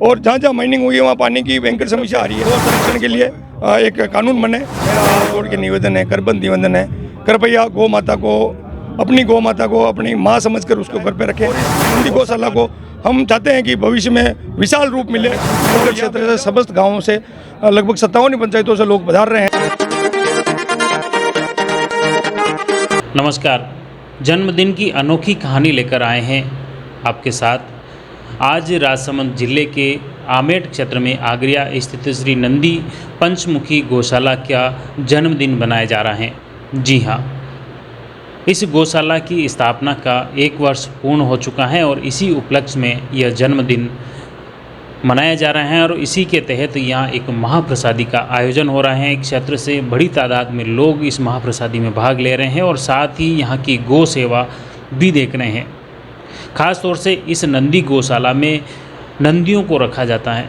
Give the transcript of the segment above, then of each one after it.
और जहाँ जहाँ माइनिंग हुई है वहाँ पानी की भयंकर समस्या आ रही है। और संरक्षण के लिए एक कानून बने, मेरा हाथ जोड़ के निवेदन है, करबंद निवेदन है, कृपया गौ माता को अपनी माँ समझकर उसको घर पे रखें। नंदी गौशाला को हम चाहते हैं कि भविष्य में विशाल रूप मिले। क्षेत्र से समस्त गाँवों से लगभग 57 पंचायतों से लोग पधार रहे हैं। नमस्कार, जन्मदिन की अनोखी कहानी लेकर आए हैं आपके साथ। आज राजसमंद जिले के आमेट क्षेत्र में आगरिया स्थित श्री नंदी पंचमुखी गौशाला का जन्मदिन मनाया जा रहा है। जी हाँ, इस गौशाला की स्थापना का 1 वर्ष पूर्ण हो चुका है और इसी उपलक्ष्य में यह जन्मदिन मनाया जा रहा है और इसी के तहत यहाँ एक महाप्रसादी का आयोजन हो रहा है। एक क्षेत्र से बड़ी तादाद में लोग इस महाप्रसादी में भाग ले रहे हैं और साथ ही यहाँ की गौ सेवा भी देख रहे हैं। ख़ास तौर से इस नंदी गौशाला में नंदियों को रखा जाता है,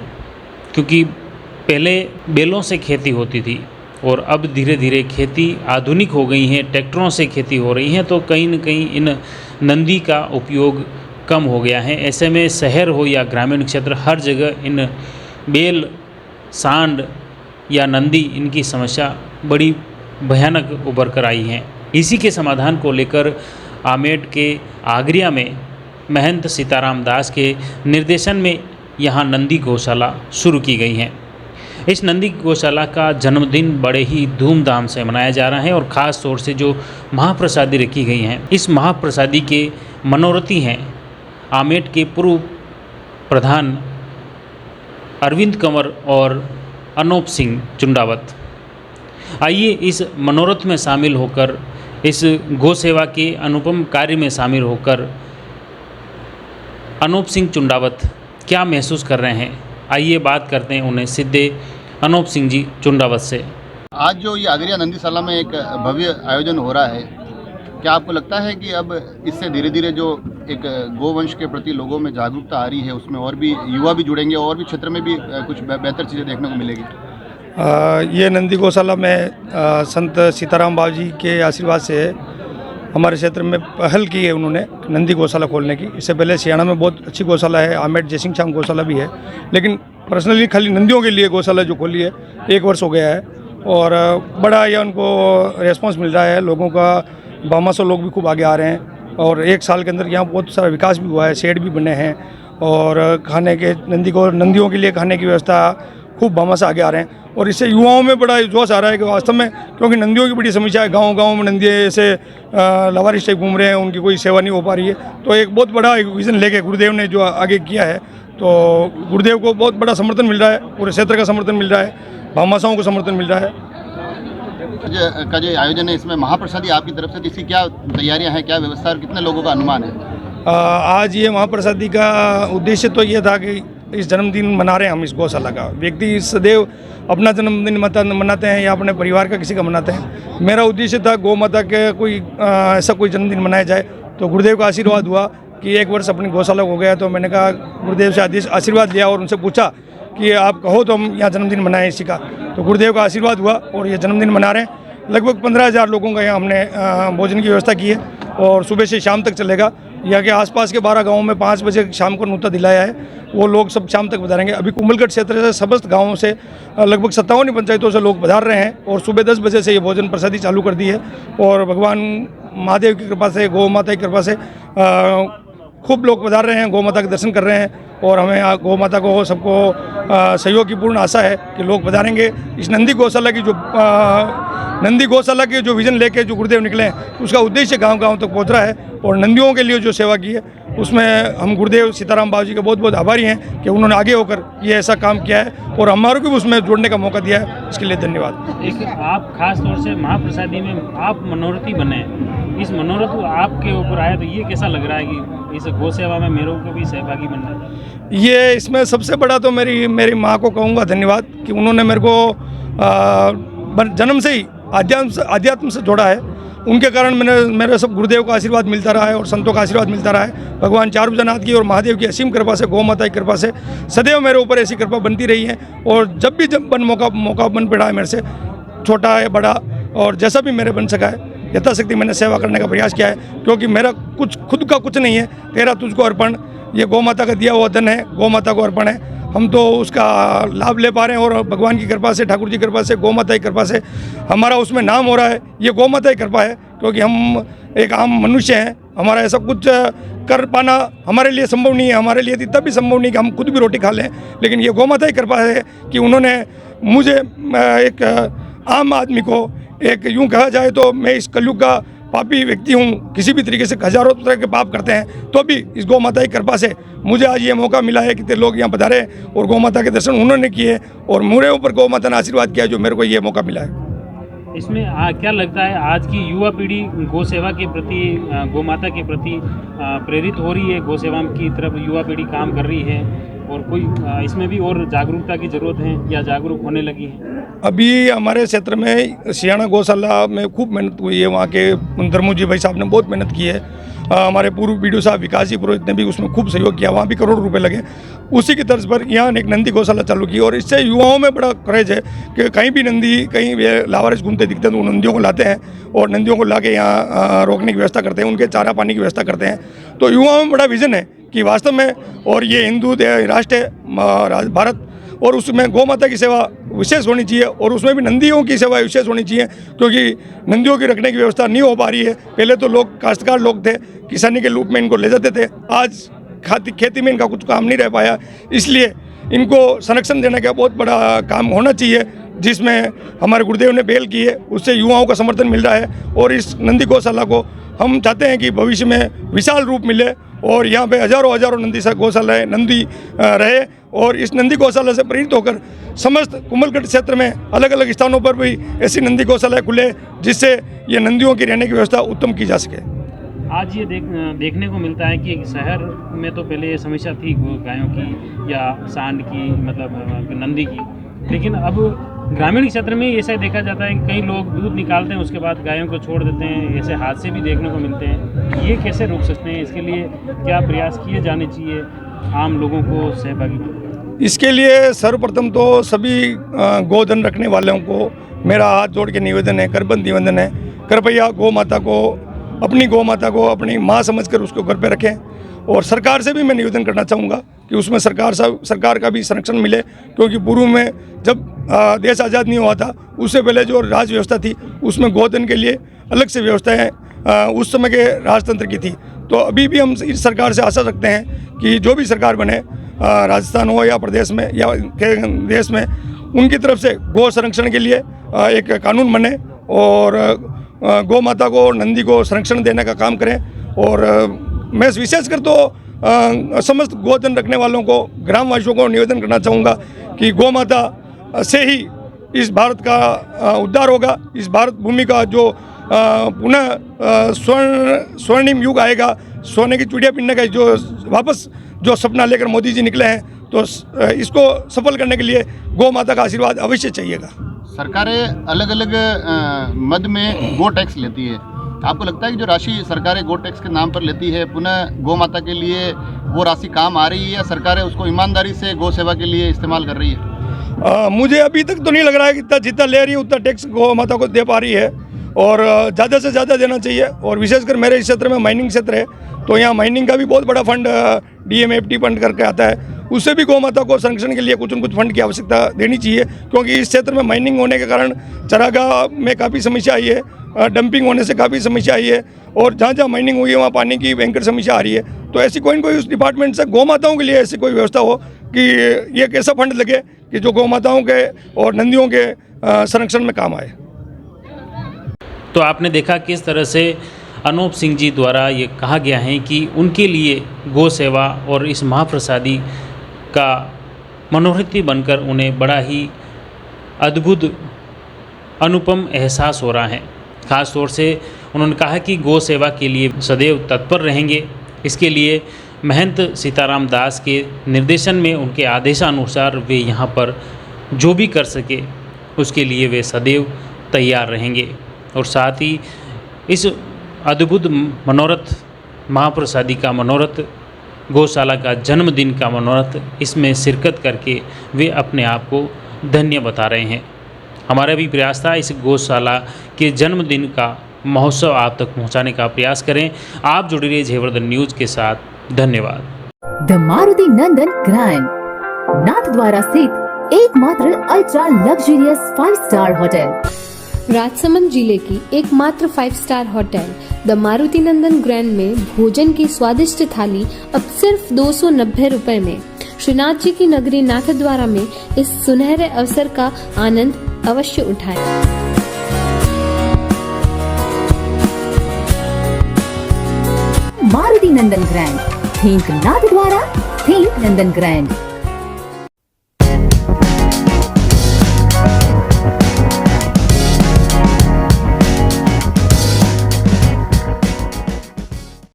क्योंकि पहले बैलों से खेती होती थी और अब धीरे धीरे खेती आधुनिक हो गई है, ट्रैक्टरों से खेती हो रही है, तो कहीं न कहीं इन नंदी का उपयोग कम हो गया है। ऐसे में शहर हो या ग्रामीण क्षेत्र, हर जगह इन बैल, सांड या नंदी, इनकी समस्या बड़ी भयानक उभर कर आई है। इसी के समाधान को लेकर आमेट के आगरिया में महंत सीताराम दास के निर्देशन में यहाँ नंदी गौशाला शुरू की गई है। इस नंदी गौशाला का जन्मदिन बड़े ही धूमधाम से मनाया जा रहा है और ख़ास तौर से जो महाप्रसादी रखी गई हैं, इस महाप्रसादी के मनोरथी हैं आमेट के पूर्व प्रधान अरविंद कंवर और अनूप सिंह चुंडावत। आइए इस मनोरथ में शामिल होकर, इस गौ सेवा के अनुपम कार्य में शामिल होकर अनूप सिंह चुंडावत क्या महसूस कर रहे हैं, आइए बात करते हैं उन्हें सीधे अनूप सिंह जी चुंडावत से। आज जो ये आगरिया नंदीशाला में एक भव्य आयोजन हो रहा है, क्या आपको लगता है कि अब इससे धीरे धीरे जो एक गोवंश के प्रति लोगों में जागरूकता आ रही है, उसमें और भी युवा भी जुड़ेंगे और भी क्षेत्र में भी कुछ बेहतर चीज़ें देखने को मिलेगी? ये नंदी गौशाला में संत सीताराम बाबू जी के आशीर्वाद से हमारे क्षेत्र में पहल की है उन्होंने नंदी गौशाला खोलने की। इससे पहले सियाना में बहुत अच्छी गौशाला है, आमेट जयसिंह शाम गौशाला भी है, लेकिन पर्सनली खाली नंदियों के लिए गौशाला जो खोली है 1 वर्ष हो गया है और बड़ा यह उनको रेस्पॉन्स मिल रहा है। लोगों का 1200 लोग भी खूब आगे आ रहे हैं और 1 साल के अंदर यहाँ बहुत सारा विकास भी हुआ है, शेड भी बने हैं और खाने के नंदियों के लिए खाने की व्यवस्था खूब बामा से आगे आ रहे हैं और इससे युवाओं में बड़ा जोश आ रहा है कि वास्तव में, क्योंकि नंदियों की बड़ी समस्या है, गांव-गांव में नंदी ऐसे लावारिश टाइप घूम रहे हैं, उनकी कोई सेवा नहीं हो पा रही है। तो एक बहुत बड़ा एक विज़न लेके गुरुदेव ने जो आगे किया है, तो गुरुदेव को बहुत बड़ा समर्थन मिल रहा है, पूरे क्षेत्र का समर्थन मिल रहा है, भामाशाओं को समर्थन मिल रहा है। का जो आयोजन है, इसमें महाप्रसादी आपकी तरफ से इसकी क्या तैयारियाँ हैं, क्या व्यवस्था और कितने लोगों का अनुमान है? आज ये महाप्रसादी का उद्देश्य तो ये था कि इस जन्मदिन मना रहे हैं हम इस गौशाला का। व्यक्ति सदैव अपना जन्मदिन मनाते हैं या अपने परिवार का किसी का मनाते हैं। मेरा उद्देश्य था गौ माता के कोई ऐसा कोई जन्मदिन मनाया जाए, तो गुरुदेव का आशीर्वाद हुआ कि 1 वर्ष अपनी गौशाला हो गया, तो मैंने कहा गुरुदेव से आशीर्वाद लिया और उनसे पूछा कि आप कहो तो हम यहाँ जन्मदिन मनाएं इसी का। तो गुरुदेव का आशीर्वाद हुआ और ये जन्मदिन मना रहे हैं। लगभग 15,000 लोगों का यहाँ हमने भोजन की व्यवस्था की है और सुबह से शाम तक चलेगा। यहाँ के आसपास के 12 गाँवों में 5 बजे शाम को न्योता दिलाया है, वो लोग सब शाम तक पधारेंगे। अभी कुंभलगढ़ क्षेत्र से समस्त गाँवों से लगभग 57 पंचायतों से लोग पधार रहे हैं और सुबह 10 बजे से ये भोजन प्रसादी चालू कर दी है और भगवान महादेव की कृपा से, गौ माता की कृपा से खूब लोग पधार रहे हैं, गौ माता के दर्शन कर रहे हैं और हमें गौ माता को सबको सहयोग की पूर्ण आशा है कि लोग पधारेंगे। इस नंदी गौशाला के जो विज़न लेके जो गुरुदेव निकले हैं, उसका उद्देश्य गांव-गांव तक पहुंच रहा है और नंदियों के लिए जो सेवा की है, उसमें हम गुरुदेव सीताराम बाबू जी के बहुत बहुत आभारी हैं कि उन्होंने आगे होकर ये ऐसा काम किया है और हमारे को भी उसमें जुड़ने का मौका दिया है। इसके लिए धन्यवाद। आप खास तौर से महाप्रसादी में आप मनोरथी बने, इस मनोरथ आपके ऊपर आया, तो ये कैसा लग रहा है कि इस गौ सेवा में मेरे को भी सहभागी बनना है? ये इसमें सबसे बड़ा तो मेरी माँ को कहूँगा धन्यवाद कि उन्होंने मेरे को जन्म से ही अध्यात्म से जोड़ा है। उनके कारण मेरे सब गुरुदेव का आशीर्वाद मिलता रहा है और संतों का आशीर्वाद मिलता रहा है। भगवान चारुभुजनाथ की और महादेव की असीम कृपा से, गौ माता की कृपा से सदैव मेरे ऊपर ऐसी कृपा बनती रही है और जब मौका बन पड़ा है मेरे से, छोटा है बड़ा और जैसा भी मेरे बन सका है, यथाशक्ति मैंने सेवा करने का प्रयास किया है, क्योंकि मेरा कुछ खुद का कुछ नहीं है, तेरा तुझको अर्पण, ये गौ माता का दिया हुआ धन है, गौ माता को अर्पण है। हम तो उसका लाभ ले पा रहे हैं और भगवान की कृपा से, ठाकुर जी की कृपा से, गौ माता की कृपा से हमारा उसमें नाम हो रहा है। ये गौ माता की कृपा है, क्योंकि हम एक आम मनुष्य हैं, हमारा ऐसा कुछ कर पाना हमारे लिए संभव नहीं है। हमारे लिए इतना भी संभव नहीं कि हम खुद भी रोटी खा लें, लेकिन ये गौ माता की कृपा है कि उन्होंने मुझे एक आम आदमी को, एक यूँ कहा जाए तो मैं इस कलयुग का पापी व्यक्ति हूँ, किसी भी तरीके से हजारों तरह के पाप करते हैं, तो भी इस गौ माता की कृपा से मुझे आज ये मौका मिला है कि लोग यहाँ पधारे और गौ माता के दर्शन उन्होंने किए और मेरे ऊपर गौ माता ने आशीर्वाद किया, जो मेरे को ये मौका मिला है। इसमें क्या लगता है आज की युवा पीढ़ी गौ सेवा के प्रति, गौ माता के प्रति प्रेरित हो रही है, गौ सेवा की तरफ युवा पीढ़ी काम कर रही है, और कोई इसमें भी और जागरूकता की ज़रूरत है या जागरूक होने लगी है? अभी हमारे क्षेत्र में सियाना गौशाला में खूब मेहनत हुई है। वहाँ के धर्मू भाई साहब ने बहुत मेहनत की है। हमारे पूर्व वीडियो साहब विकास जी पुरोहित ने भी उसमें खूब सहयोग किया, वहाँ भी करोड़ों रुपए लगे। उसी की तर्ज पर यहाँ एक नंदी गौशाला चालू की और इससे युवाओं में बड़ा क्रेज है कि कहीं भी नंदी, कहीं वे लावारिस घूमते दिखते हैं तो नंदियों को लाते हैं और नंदियों को ला के यहाँ रोकने की व्यवस्था करते हैं, उनके चारा पानी की व्यवस्था करते हैं। तो युवाओं में बड़ा विजन है कि वास्तव में, और ये हिंदू राष्ट्र है भारत, और उसमें गौ माता की सेवा विशेष होनी चाहिए और उसमें भी नंदियों की सेवा विशेष होनी चाहिए, क्योंकि नंदियों की रखने की व्यवस्था नहीं हो पा रही है। पहले तो लोग काश्तकार लोग थे, किसानी के रूप में इनको ले जाते थे, आज खेती में इनका कुछ काम नहीं रह पाया, इसलिए इनको संरक्षण देने का बहुत बड़ा काम होना चाहिए, जिसमें हमारे गुरुदेव ने पहल की है, उससे युवाओं का समर्थन मिल रहा है। और इस नंदी गौशाला को हम चाहते हैं कि भविष्य में विशाल रूप मिले और यहाँ पे हजारों नंदी गौशालाएँ नंदी रहे, और इस नंदी गौशाला से प्रेरित होकर समस्त कुंभलगढ़ क्षेत्र में अलग अलग स्थानों पर भी ऐसी नंदी गौशालाएँ खुले, जिससे ये नंदियों की रहने की व्यवस्था उत्तम की जा सके। आज ये देखने को मिलता है कि शहर में तो पहले ये समस्या थी गायों की या सांड की, मतलब नंदी की, लेकिन अब ग्रामीण क्षेत्र में ऐसा देखा जाता है कि कई लोग दूध निकालते हैं, उसके बाद गायों को छोड़ देते हैं, ऐसे हादसे भी देखने को मिलते हैं। ये कैसे रोक सकते हैं? इसके लिए क्या प्रयास किए जाने चाहिए आम लोगों को सहभागी? इसके लिए सर्वप्रथम तो सभी गोधन रखने वालों को मेरा हाथ जोड़ के निवेदन है, करबंद निवेदन है, कृपया गौ माता को अपनी माँ समझकर उसको घर पे रखें। और सरकार से भी मैं निवेदन करना चाहूँगा कि उसमें सरकार का भी संरक्षण मिले, क्योंकि पूर्व में जब देश आज़ाद नहीं हुआ था उससे पहले जो राज व्यवस्था थी उसमें गोधन के लिए अलग से व्यवस्थाएं उस समय के राजतंत्र की थी। तो अभी भी हम इस सरकार से आशा रखते हैं कि जो भी सरकार बने, राजस्थान हो या प्रदेश में या देश में, उनकी तरफ से गौ संरक्षण के लिए एक कानून बने और गौ माता को, नंदी को संरक्षण देने का काम करें। और मैं विशेषकर तो समस्त गोधन रखने वालों को, ग्रामवासियों को निवेदन करना चाहूँगा कि गौ माता से ही इस भारत का उद्धार होगा। इस भारत भूमि का जो पुनः स्वर्णिम युग आएगा, सोने की चिड़िया पिनने का वापस जो सपना लेकर मोदी जी निकले हैं, तो इसको सफल करने के लिए गौ माता का आशीर्वाद अवश्य चाहिएगा। सरकारें अलग अलग मद में गो टैक्स लेती है। आपको लगता है कि जो राशि सरकारें गो टैक्स के नाम पर लेती है, पुनः गौ माता के लिए वो राशि काम आ रही है या सरकारें उसको ईमानदारी से गौ सेवा के लिए इस्तेमाल कर रही है? मुझे अभी तक तो नहीं लग रहा है कि जितना ले रही है उतना टैक्स गौ माता को दे पा रही है, और ज़्यादा से ज़्यादा देना चाहिए। और विशेषकर मेरे इस क्षेत्र में माइनिंग क्षेत्र है, तो यहाँ माइनिंग का भी बहुत बड़ा फंड DMFT फंड करके आता है, उससे भी गौ माता को संरक्षण के लिए कुछ न कुछ फंड की आवश्यकता देनी चाहिए, क्योंकि इस क्षेत्र में माइनिंग होने के कारण चरागाह में काफ़ी समस्या आई है, डंपिंग होने से काफ़ी समस्या आई है, और जहाँ जहाँ माइनिंग हुई है वहाँ पानी की भयंकर समस्या आ रही है। तो ऐसी कोई न कोई उस डिपार्टमेंट से गौ माताओं के लिए ऐसी कोई व्यवस्था हो कि ये एक ऐसा फंड लगे कि जो गौ माताओं के और नंदियों के संरक्षण में काम आए। तो आपने देखा किस तरह से अनूप सिंह जी द्वारा ये कहा गया है कि उनके लिए गौ सेवा और इस महाप्रसादी का मनोहृति बनकर उन्हें बड़ा ही अद्भुत अनुपम एहसास हो रहा है। ख़ास तौर से उन्होंने कहा कि गौ सेवा के लिए सदैव तत्पर रहेंगे। इसके लिए महंत सीताराम दास के निर्देशन में, उनके आदेशानुसार वे यहाँ पर जो भी कर सके उसके लिए वे सदैव तैयार रहेंगे। और साथ ही इस अद्भुत मनोरथ, महाप्रसादी का मनोरथ, गौशाला का जन्मदिन का मनोरथ, इसमें शिरकत करके वे अपने आप को धन्य बता रहे हैं। हमारा भी प्रयास था इस गौशाला के जन्मदिन का महोत्सव आप तक पहुंचाने का प्रयास करें। आप जुड़े रहिए जयवर्धन न्यूज़ के साथ। धन्यवाद। The Maruti Nandan grand Nathdwara स्थित एकमात्र ultra luxurious 5 star hotel. Rajsamand जिले की एकमात्र 5 star hotel the Maruti Nandan grand में भोजन की स्वादिष्ट थाली अब सिर्फ 290 रुपए में। श्रीनाथ जी की नगरी नाथद्वारा में इस सुनहरे अवसर का आनंद अवश्य उठाएं। मारुति नंदन ग्रैंड, थिंक नाथद्वारा, थिंक नंदन ग्रैंड।